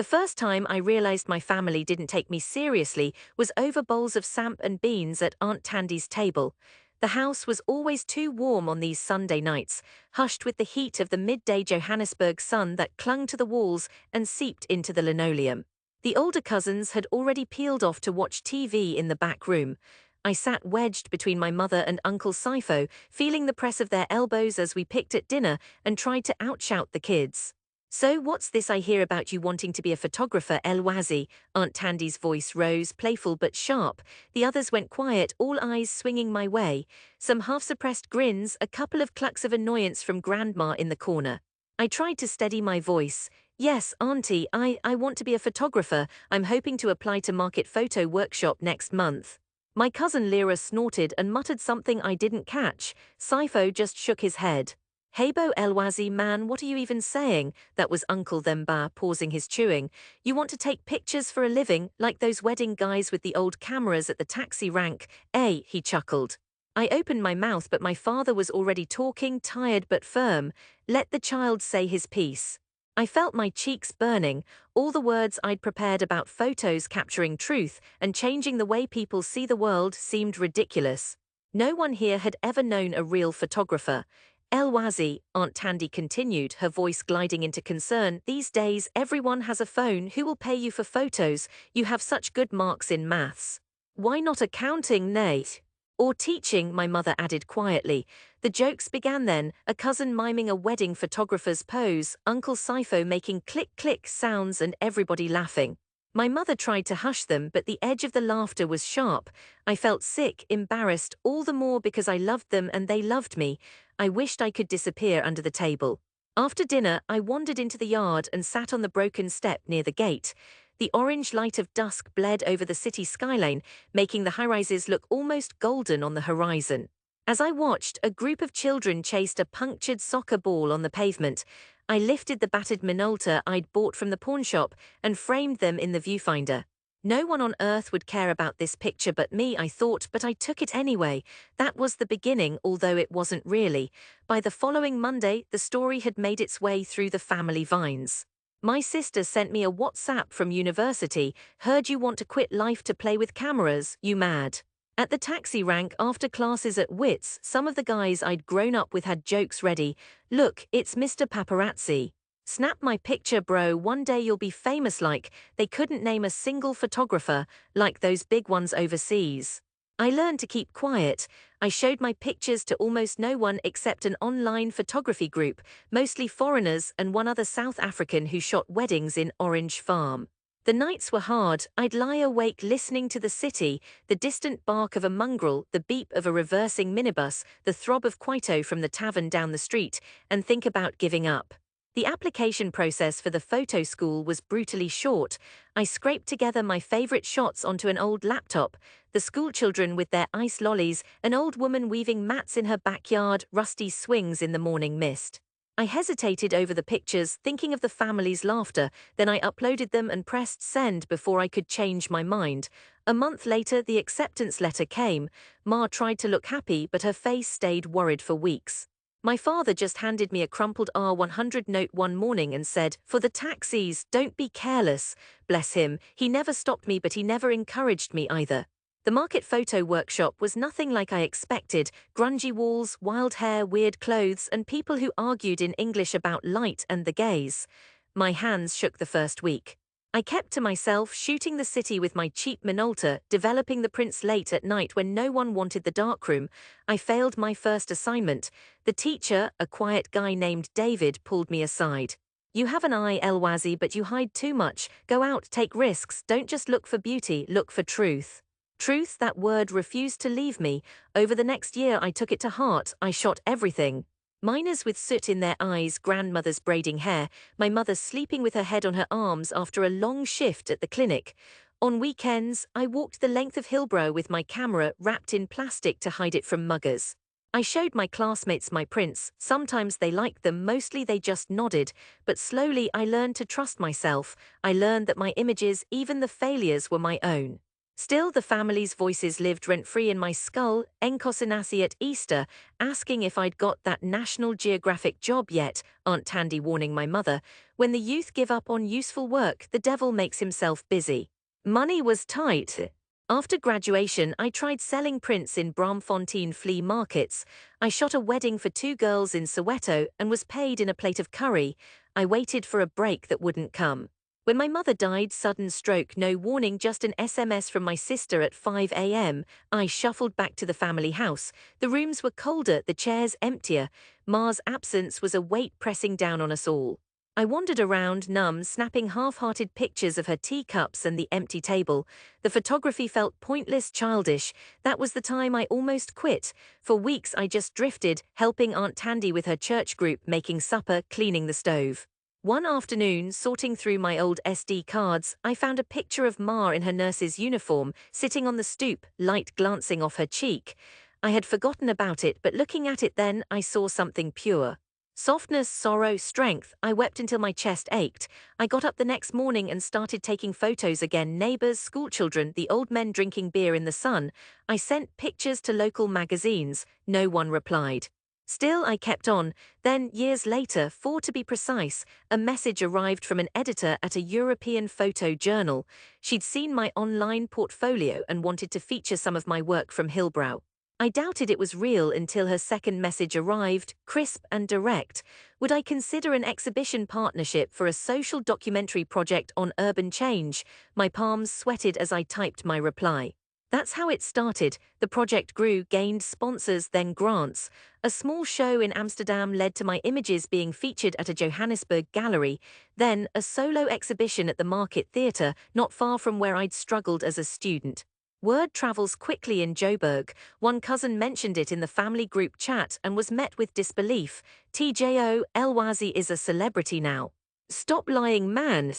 The first time I realized my family didn't take me seriously was over bowls of samp and beans at Aunt Thandi's table. The house was always too warm on these Sunday nights, hushed with the heat of the midday Johannesburg sun that clung to the walls and seeped into the linoleum. The older cousins had already peeled off to watch TV in the back room. I sat wedged between my mother and Uncle Sifo, feeling the press of their elbows as we picked at dinner and tried to outshout the kids. "So what's this I hear about you wanting to be a photographer, El Wazi?" Aunt Tandy's voice rose, playful but sharp. The others went quiet, all eyes swinging my way. Some half-suppressed grins, a couple of clucks of annoyance from Grandma in the corner. I tried to steady my voice. "Yes, Auntie, I want to be a photographer. I'm hoping to apply to Market Photo Workshop next month." My cousin Lyra snorted and muttered something I didn't catch. Sifo just shook his head. "Heybo Elwazi, man, what are you even saying?" That was Uncle Themba pausing his chewing. "You want to take pictures for a living, like those wedding guys with the old cameras at the taxi rank, eh?" He chuckled. I opened my mouth, but my father was already talking, tired but firm. "Let the child say his piece." I felt my cheeks burning. All the words I'd prepared about photos capturing truth and changing the way people see the world seemed ridiculous. No one here had ever known a real photographer. "El Wazi," Aunt Thandi continued, her voice gliding into concern, "these days everyone has a phone. Who will pay you for photos? You have such good marks in maths. Why not accounting, Nate? Or teaching?" my mother added quietly. The jokes began then, a cousin miming a wedding photographer's pose, Uncle Sifo making click-click sounds and everybody laughing. My mother tried to hush them, but the edge of the laughter was sharp. I felt sick, embarrassed, all the more because I loved them and they loved me. I wished I could disappear under the table. After dinner, I wandered into the yard and sat on the broken step near the gate. The orange light of dusk bled over the city skyline, making the high-rises look almost golden on the horizon. As I watched, a group of children chased a punctured soccer ball on the pavement. I lifted the battered Minolta I'd bought from the pawnshop and framed them in the viewfinder. No one on earth would care about this picture but me, I thought, but I took it anyway. That was the beginning, although it wasn't really. By the following Monday, the story had made its way through the family vines. My sister sent me a WhatsApp from university. "Heard you want to quit life to play with cameras, you mad?" At the taxi rank after classes at Wits, some of the guys I'd grown up with had jokes ready. "Look, it's Mr. Paparazzi. Snap my picture, bro, one day you'll be famous like." They couldn't name a single photographer, like those big ones overseas. I learned to keep quiet. I showed my pictures to almost no one except an online photography group, mostly foreigners and one other South African who shot weddings in Orange Farm. The nights were hard. I'd lie awake listening to the city, the distant bark of a mongrel, the beep of a reversing minibus, the throb of Kwaito from the tavern down the street, and think about giving up. The application process for the photo school was brutally short. I scraped together my favorite shots onto an old laptop, the schoolchildren with their ice lollies, an old woman weaving mats in her backyard, rusty swings in the morning mist. I hesitated over the pictures, thinking of the family's laughter, then I uploaded them and pressed send before I could change my mind. A month later, the acceptance letter came. Ma tried to look happy, but her face stayed worried for weeks. My father just handed me a crumpled R100 note one morning and said, "For the taxis, don't be careless." Bless him, he never stopped me, but he never encouraged me either. The Market Photo Workshop was nothing like I expected. Grungy walls, wild hair, weird clothes, and people who argued in English about light and the gaze. My hands shook the first week. I kept to myself, shooting the city with my cheap Minolta, developing the prints late at night when no one wanted the darkroom. I failed my first assignment. The teacher, a quiet guy named David, pulled me aside. "You have an eye, El Wazi, but you hide too much. Go out, take risks, don't just look for beauty, look for truth." Truth, that word refused to leave me. Over the next year I took it to heart. I shot everything. Miners with soot in their eyes, grandmothers braiding hair, my mother sleeping with her head on her arms after a long shift at the clinic. On weekends, I walked the length of Hillbrow with my camera wrapped in plastic to hide it from muggers. I showed my classmates my prints. Sometimes they liked them, mostly they just nodded. But slowly I learned to trust myself. I learned that my images, even the failures, were my own. Still, the family's voices lived rent-free in my skull, Enkosinasi at Easter, asking if I'd got that National Geographic job yet, Aunt Thandi warning my mother. When the youth give up on useful work, the devil makes himself busy. Money was tight. After graduation, I tried selling prints in Braamfontein flea markets. I shot a wedding for 2 girls in Soweto and was paid in a plate of curry. I waited for a break that wouldn't come. When my mother died, sudden stroke, no warning, just an SMS from my sister at 5 a.m., I shuffled back to the family house. The rooms were colder, the chairs emptier. Ma's absence was a weight pressing down on us all. I wandered around, numb, snapping half-hearted pictures of her teacups and the empty table. The photography felt pointless, childish. That was the time I almost quit. For weeks I just drifted, helping Aunt Thandi with her church group, making supper, cleaning the stove. One afternoon, sorting through my old SD cards, I found a picture of Ma in her nurse's uniform, sitting on the stoop, light glancing off her cheek. I had forgotten about it, but looking at it then, I saw something pure. Softness, sorrow, strength. I wept until my chest ached. I got up the next morning and started taking photos again. Neighbors, schoolchildren, the old men drinking beer in the sun. I sent pictures to local magazines. No one replied. Still, I kept on. Then, years later, 4 to be precise, a message arrived from an editor at a European photo journal. She'd seen my online portfolio and wanted to feature some of my work from Hillbrow. I doubted it was real until her second message arrived, crisp and direct. Would I consider an exhibition partnership for a social documentary project on urban change? My palms sweated as I typed my reply. That's how it started. The project grew, gained sponsors, then grants. A small show in Amsterdam led to my images being featured at a Johannesburg gallery. Then, a solo exhibition at the Market Theatre, not far from where I'd struggled as a student. Word travels quickly in Joburg. One cousin mentioned it in the family group chat and was met with disbelief. TJO, Elwazi is a celebrity now. Stop lying, man.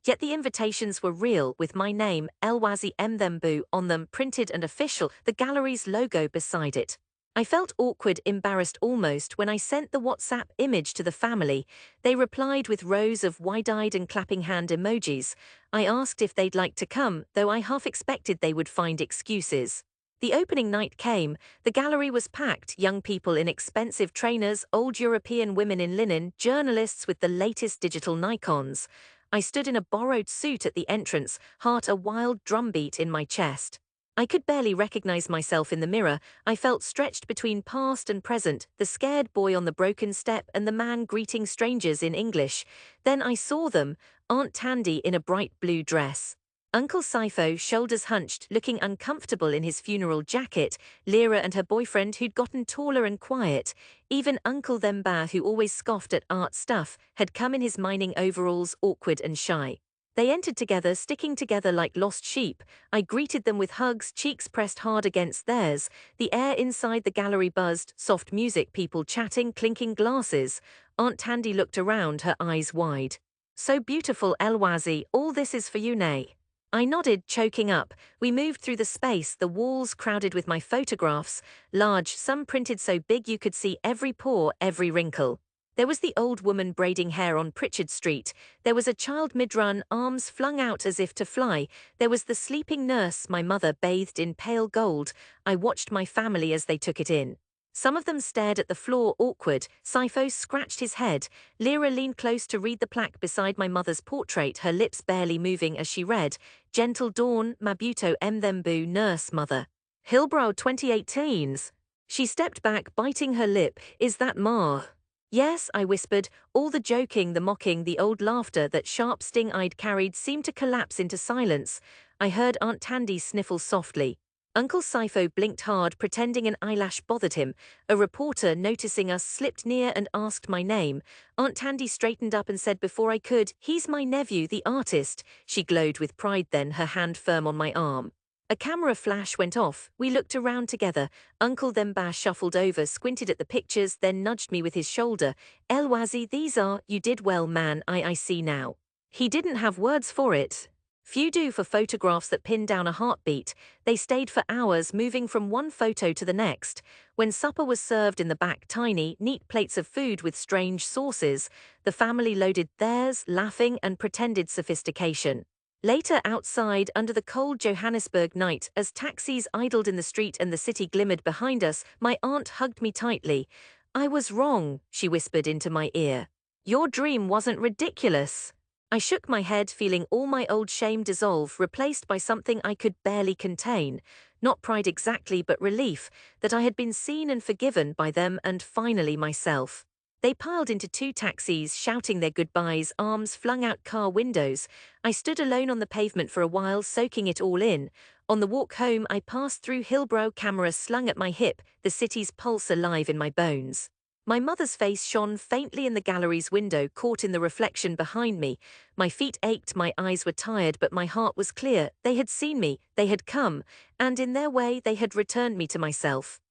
Yet the invitations were real, with my name, Elwazi Mthembu, on them, printed and official, the gallery's logo beside it. I felt awkward, embarrassed almost, when I sent the WhatsApp image to the family. They replied with rows of wide-eyed and clapping hand emojis. I asked if they'd like to come, though I half expected they would find excuses. The opening night came. The gallery was packed, young people in expensive trainers, old European women in linen, journalists with the latest digital Nikons. I stood in a borrowed suit at the entrance, heart a wild drumbeat in my chest. I could barely recognize myself in the mirror. I felt stretched between past and present, the scared boy on the broken step and the man greeting strangers in English. Then I saw them, Aunt Thandi in a bright blue dress. Uncle Sifo, shoulders hunched, looking uncomfortable in his funeral jacket, Lyra and her boyfriend who'd gotten taller and quiet. Even Uncle Themba, who always scoffed at art stuff, had come in his mining overalls, awkward and shy. They entered together, sticking together like lost sheep. I greeted them with hugs, cheeks pressed hard against theirs. The air inside the gallery buzzed, soft music, people chatting, clinking glasses. Aunt Thandi looked around, her eyes wide. So beautiful, Elwazi, all this is for you, Nay. I nodded, choking up. We moved through the space, the walls crowded with my photographs, large, some printed so big you could see every pore, every wrinkle. There was the old woman braiding hair on Pritchard Street. There was a child mid-run, arms flung out as if to fly. There was the sleeping nurse, my mother bathed in pale gold. I watched my family as they took it in. Some of them stared at the floor, awkward. Sifo scratched his head. Lyra leaned close to read the plaque beside my mother's portrait, her lips barely moving as she read, Gentle Dawn, Mabuto Mthembu, Nurse Mother. Hillbrow 2018s. She stepped back, biting her lip. Is that Ma? Yes, I whispered. All the joking, the mocking, the old laughter, that sharp sting I'd carried seemed to collapse into silence. I heard Aunt Thandi sniffle softly. Uncle Sifo blinked hard, pretending an eyelash bothered him. A reporter, noticing us, slipped near and asked my name. Aunt Thandi straightened up and said before I could, He's my nephew, the artist. She glowed with pride then, her hand firm on my arm. A camera flash went off. We looked around together. Uncle Themba shuffled over, squinted at the pictures, then nudged me with his shoulder. Elwazi, these are, you did well, man, I see now. He didn't have words for it. Few do for photographs that pin down a heartbeat. They stayed for hours, moving from one photo to the next. When supper was served in the back, tiny, neat plates of food with strange sauces, the family loaded theirs, laughing and pretended sophistication. Later, outside, under the cold Johannesburg night, as taxis idled in the street and the city glimmered behind us, my aunt hugged me tightly. "I was wrong," she whispered into my ear. "Your dream wasn't ridiculous." I shook my head, feeling all my old shame dissolve, replaced by something I could barely contain. Not pride exactly, but relief, that I had been seen and forgiven by them and finally myself. They piled into two taxis, shouting their goodbyes, arms flung out car windows. I stood alone on the pavement for a while, soaking it all in. On the walk home, I passed through Hillbrow, camera slung at my hip, the city's pulse alive in my bones. My mother's face shone faintly in the gallery's window, caught in the reflection behind me. My feet ached, my eyes were tired, but my heart was clear. They had seen me, they had come, and in their way they had returned me to myself.